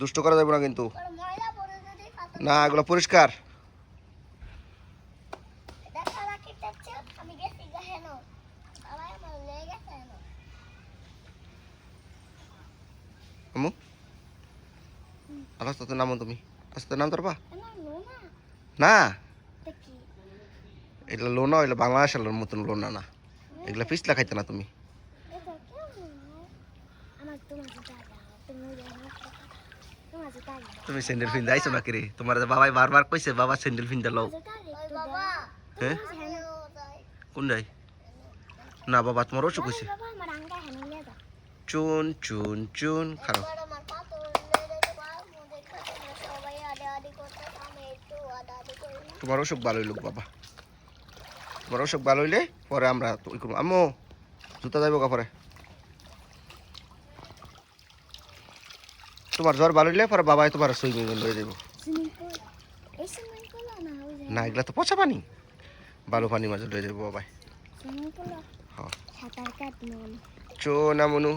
দুষ্ট করা যাবে না কিন্তু। না এগুলো পরিষ্কার। আমু আলাস তো নামো তুমি আস্তে নাম তোর না এগুলো লোনা হইলো বাংলাদেশের মতন লোনা না, এগুলো পিছলা খাইতে না তুমি। তুমি স্যান্ডেল ফিন যাইছো নাকি রে? তোমার বাবাই বারবার কইছে বাবা স্যান্ডেল ফিন দাও। হ্যাঁ কোন যাই না বাবা তোমার অসুখ হয়েছে। চুন চুন চুন খারাপ। তোমার অসুখ ভালো হইল বাবা, তোমার অসুখ ভালো হইলে পরে আমরা ওই করবো। আম্মু জুতা যাইব কাপড়ে। তোমার জ্বর ভালো হইলে পরে বাবাই তোমার সুইমিং লয়ে যাবো। না এগুলা তো পচা পানি, ভালো পানি মাঝে লয়ে যাবো বাবাই। হ্যাঁ চো না মনু